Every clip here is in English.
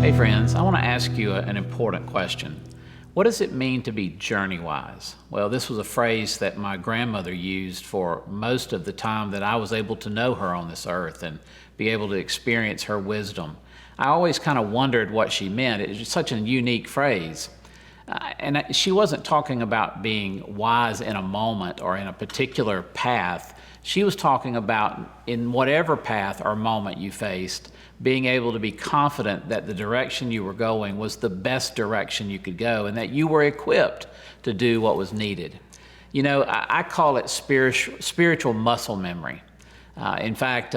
Hey friends, I want to ask you an important question. What does it mean to be journey-wise? Well, this was a phrase that my grandmother used for most of the time that I was able to know her on this earth and be able to experience her wisdom. I always kind of wondered what she meant. It was such a unique phrase. She wasn't talking about being wise in a moment or in a particular path. She was talking about in whatever path or moment you faced, being able to be confident that the direction you were going was the best direction you could go and that you were equipped to do what was needed. You know, I call it spiritual muscle memory. In fact,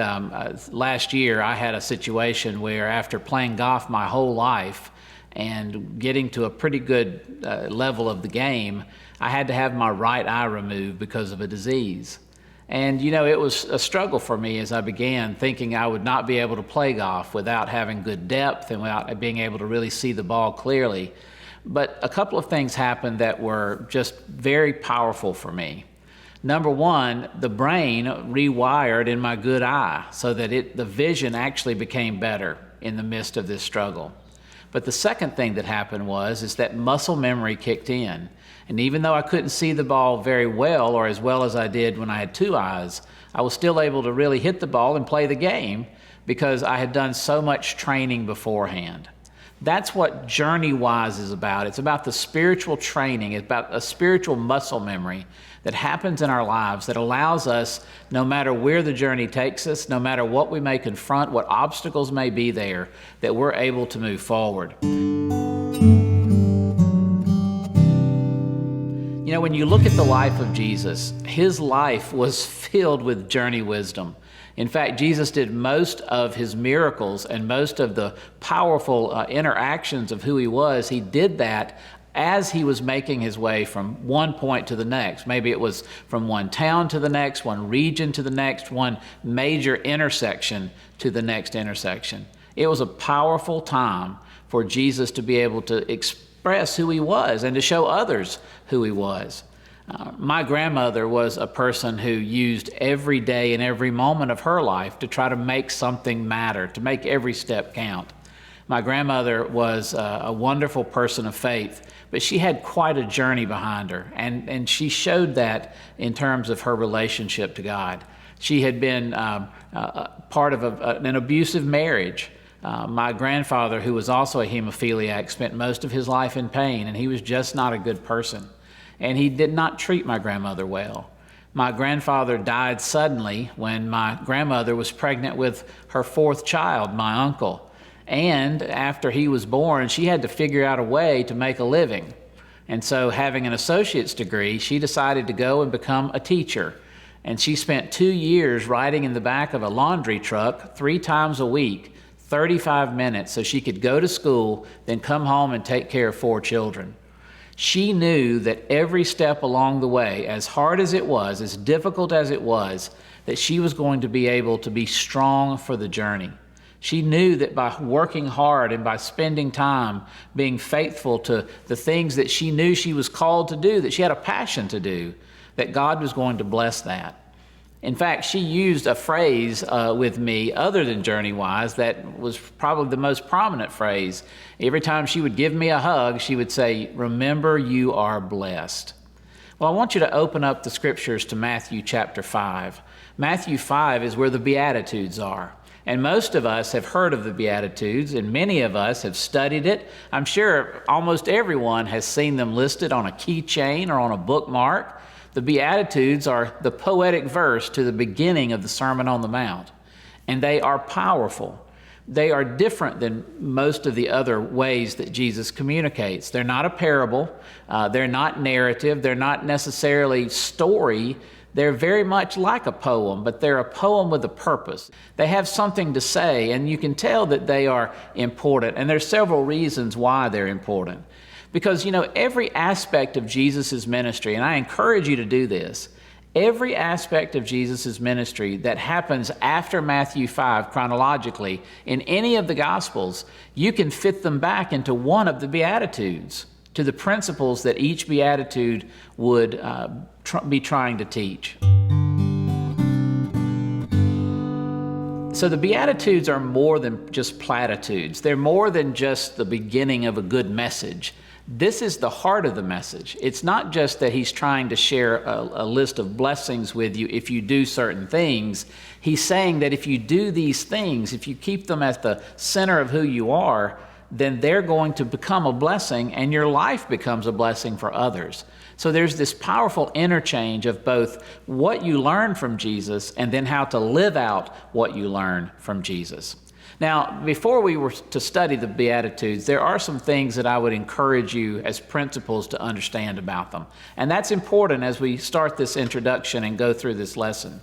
last year I had a situation where after playing golf my whole life and getting to a pretty good level of the game, I had to have my right eye removed because of a disease. And you know, it was a struggle for me as I began thinking I would not be able to play golf without having good depth and without being able to really see the ball clearly. But a couple of things happened that were just very powerful for me. Number one, the brain rewired in my good eye so that the vision actually became better in the midst of this struggle. But the second thing that happened is that muscle memory kicked in. And even though I couldn't see the ball very well or as well as I did when I had two eyes, I was still able to really hit the ball and play the game because I had done so much training beforehand. That's what journey-wise is about. It's about the spiritual training. It's about a spiritual muscle memory that happens in our lives that allows us, no matter where the journey takes us, no matter what we may confront, what obstacles may be there, that we're able to move forward. You know, when you look at the life of Jesus, his life was filled with journey wisdom. In fact, Jesus did most of his miracles and most of the powerful interactions of who he was. He did that as he was making his way from one point to the next. Maybe it was from one town to the next, one region to the next, one major intersection to the next intersection. It was a powerful time for Jesus to be able to express who he was and to show others who he was. My grandmother was a person who used every day and every moment of her life to try to make something matter, to make every step count. My grandmother was a wonderful person of faith, but she had quite a journey behind her, and she showed that in terms of her relationship to God. She had been part of an abusive marriage. My grandfather, who was also a hemophiliac, spent most of his life in pain, and he was just not a good person. And he did not treat my grandmother well. My grandfather died suddenly when my grandmother was pregnant with her fourth child, my uncle. And after he was born, she had to figure out a way to make a living. And so, having an associate's degree, she decided to go and become a teacher. And she spent 2 years riding in the back of a laundry truck 3 times a week, 35 minutes, so she could go to school, then come home and take care of 4 children. She knew that every step along the way, as hard as it was, as difficult as it was, that she was going to be able to be strong for the journey. She knew that by working hard and by spending time being faithful to the things that she knew she was called to do, that she had a passion to do, that God was going to bless that. In fact, she used a phrase with me other than journey-wise that was probably the most prominent phrase. Every time she would give me a hug, she would say, "Remember, you are blessed." Well, I want you to open up the scriptures to Matthew chapter 5. Matthew 5 is where the Beatitudes are. And most of us have heard of the Beatitudes, and many of us have studied it. I'm sure almost everyone has seen them listed on a keychain or on a bookmark. The Beatitudes are the poetic verse to the beginning of the Sermon on the Mount, and they are powerful. They are different than most of the other ways that Jesus communicates. They're not a parable, they're not narrative, they're not necessarily story. They're very much like a poem, but they're a poem with a purpose. They have something to say, and you can tell that they are important, and there's several reasons why they're important. Because, you know, every aspect of Jesus' ministry, and I encourage you to do this, every aspect of Jesus' ministry that happens after Matthew 5 chronologically in any of the Gospels, you can fit them back into one of the Beatitudes, to the principles that each Beatitude would be trying to teach. So the Beatitudes are more than just platitudes. They're more than just the beginning of a good message. This is the heart of the message. It's not just that he's trying to share a list of blessings with you if you do certain things. He's saying that if you do these things, if you keep them at the center of who you are, then they're going to become a blessing and your life becomes a blessing for others. So there's this powerful interchange of both what you learn from Jesus and then how to live out what you learn from Jesus. Now, before we were to study the Beatitudes, there are some things that I would encourage you as principles to understand about them. And that's important as we start this introduction and go through this lesson.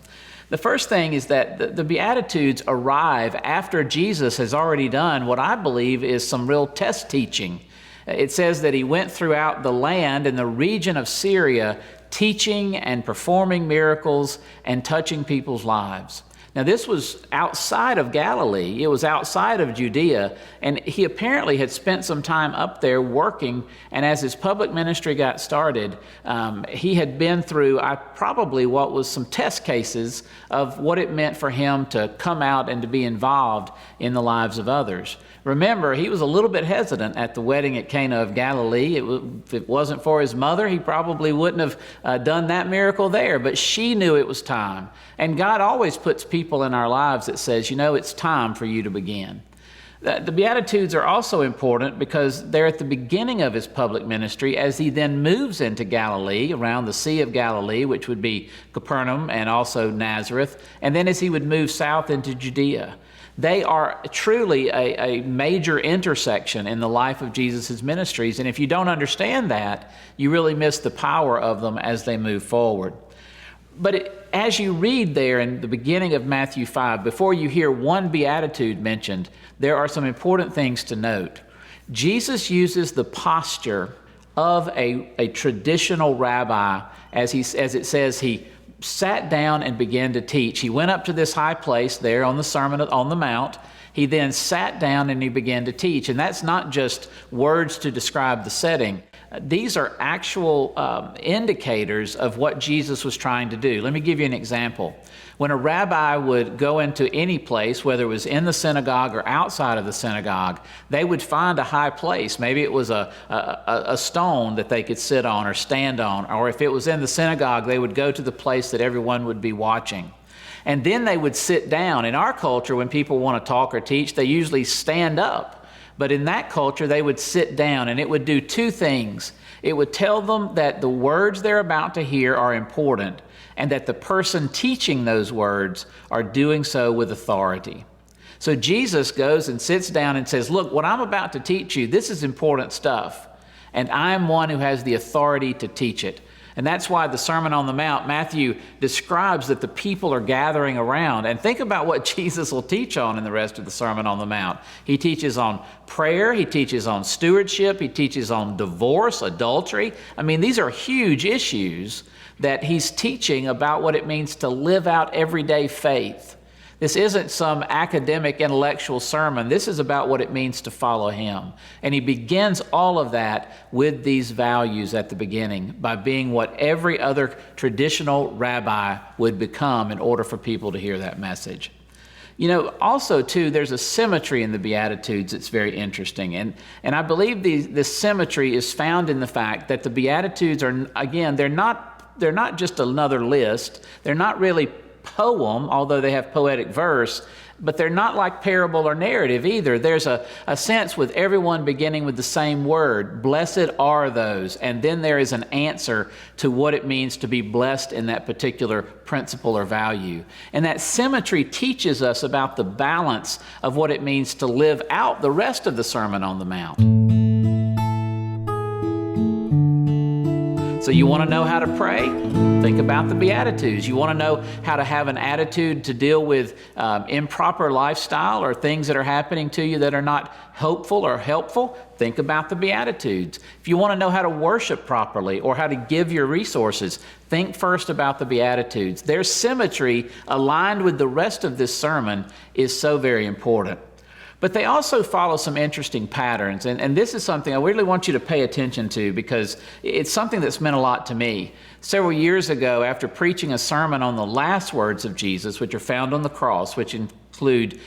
The first thing is that the Beatitudes arrive after Jesus has already done what I believe is some real test teaching. It says that he went throughout the land in the region of Syria, teaching and performing miracles and touching people's lives. Now, this was outside of Galilee. It was outside of Judea, and he apparently had spent some time up there working, and as his public ministry got started, he had been through probably what was some test cases of what it meant for him to come out and to be involved in the lives of others. Remember, he was a little bit hesitant at the wedding at Cana of Galilee. If it wasn't for his mother, he probably wouldn't have done that miracle there, but she knew it was time. And God always puts people in our lives that says, you know, it's time for you to begin. The Beatitudes are also important because they're at the beginning of his public ministry as he then moves into Galilee, around the Sea of Galilee, which would be Capernaum and also Nazareth, and then as he would move south into Judea. They are truly a major intersection in the life of Jesus' ministries, and if you don't understand that, you really miss the power of them as they move forward. But as you read there in the beginning of Matthew 5, before you hear one beatitude mentioned, there are some important things to note. Jesus uses the posture of a traditional rabbi as it says he sat down and began to teach. He went up to this high place there on the Sermon on the Mount. He then sat down and he began to teach. And that's not just words to describe the setting. These are actual indicators of what Jesus was trying to do. Let me give you an example. When a rabbi would go into any place, whether it was in the synagogue or outside of the synagogue, they would find a high place. Maybe it was a stone that they could sit on or stand on, or if it was in the synagogue, they would go to the place that everyone would be watching. And then they would sit down. In our culture, when people want to talk or teach, they usually stand up. But in that culture, they would sit down, and it would do two things. It would tell them that the words they're about to hear are important, and that the person teaching those words are doing so with authority. So Jesus goes and sits down and says, look, what I'm about to teach you, this is important stuff, and I'm one who has the authority to teach it. And that's why the Sermon on the Mount, Matthew describes that the people are gathering around. And think about what Jesus will teach on in the rest of the Sermon on the Mount. He teaches on prayer. He teaches on stewardship. He teaches on divorce, adultery. I mean, these are huge issues that he's teaching about what it means to live out everyday faith. This isn't some academic intellectual sermon. This is about what it means to follow him. And he begins all of that with these values at the beginning by being what every other traditional rabbi would become in order for people to hear that message. You know, also, too, there's a symmetry in the Beatitudes that's very interesting. And I believe this symmetry is found in the fact that the Beatitudes are, again, they're not just another list. They're not really poem, although they have poetic verse, but they're not like parable or narrative either. There's a sense with everyone beginning with the same word, blessed are those, and then there is an answer to what it means to be blessed in that particular principle or value. And that symmetry teaches us about the balance of what it means to live out the rest of the Sermon on the Mount. So you want to know how to pray? Think about the Beatitudes. You want to know how to have an attitude to deal with improper lifestyle or things that are happening to you that are not hopeful or helpful? Think about the Beatitudes. If you want to know how to worship properly or how to give your resources, think first about the Beatitudes. Their symmetry aligned with the rest of this sermon is so very important. But they also follow some interesting patterns. And this is something I really want you to pay attention to because it's something that's meant a lot to me. Several years ago, after preaching a sermon on the last words of Jesus, which are found on the cross, which include,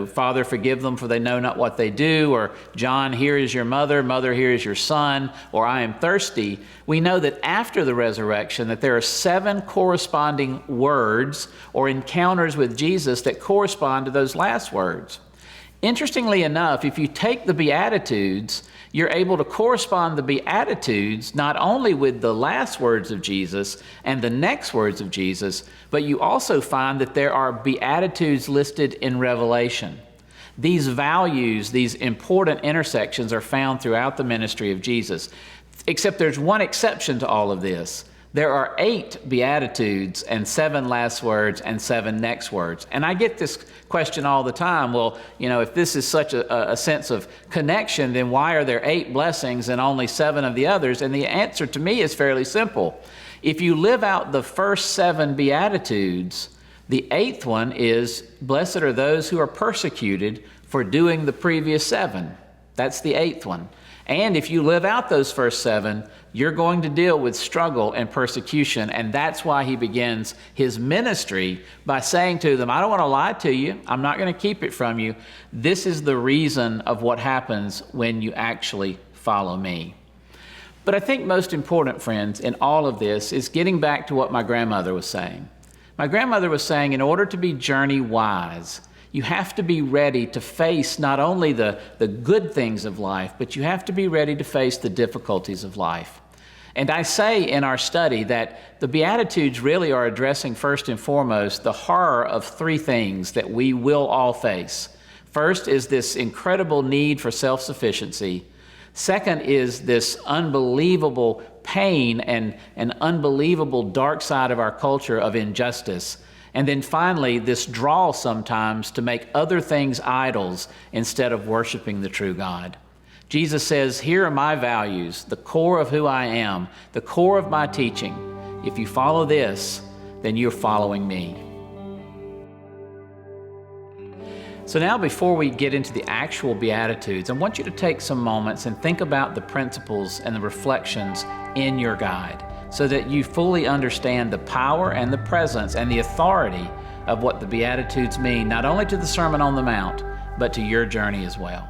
Father, forgive them for they know not what they do, or John, here is your mother, mother, here is your son, or I am thirsty, we know that after the resurrection that there are 7 corresponding words or encounters with Jesus that correspond to those last words. Interestingly enough, if you take the Beatitudes, you're able to correspond the Beatitudes not only with the last words of Jesus and the next words of Jesus, but you also find that there are Beatitudes listed in Revelation. These values, these important intersections are found throughout the ministry of Jesus. Except there's one exception to all of this. There are 8 Beatitudes and 7 last words and 7 next words. And I get this question all the time. Well, if this is such a sense of connection, then why are there 8 blessings and only 7 of the others? And the answer to me is fairly simple. If you live out the first 7 Beatitudes, the 8th one is, blessed are those who are persecuted for doing the previous 7. That's the 8th one. And if you live out those first 7, you're going to deal with struggle and persecution. And that's why he begins his ministry by saying to them, I don't want to lie to you. I'm not going to keep it from you. This is the reason of what happens when you actually follow me. But I think most important, friends, in all of this is getting back to what my grandmother was saying. My grandmother was saying, in order to be journey wise, you have to be ready to face not only the good things of life, but you have to be ready to face the difficulties of life. And I say in our study that the Beatitudes really are addressing first and foremost the horror of 3 things that we will all face. First is this incredible need for self-sufficiency. Second is this unbelievable pain and an unbelievable dark side of our culture of injustice. And then finally, this draw sometimes to make other things idols instead of worshiping the true God. Jesus says, here are my values, the core of who I am, the core of my teaching. If you follow this, then you're following me. So now before we get into the actual Beatitudes, I want you to take some moments and think about the principles and the reflections in your guide, so that you fully understand the power and the presence and the authority of what the Beatitudes mean, not only to the Sermon on the Mount, but to your journey as well.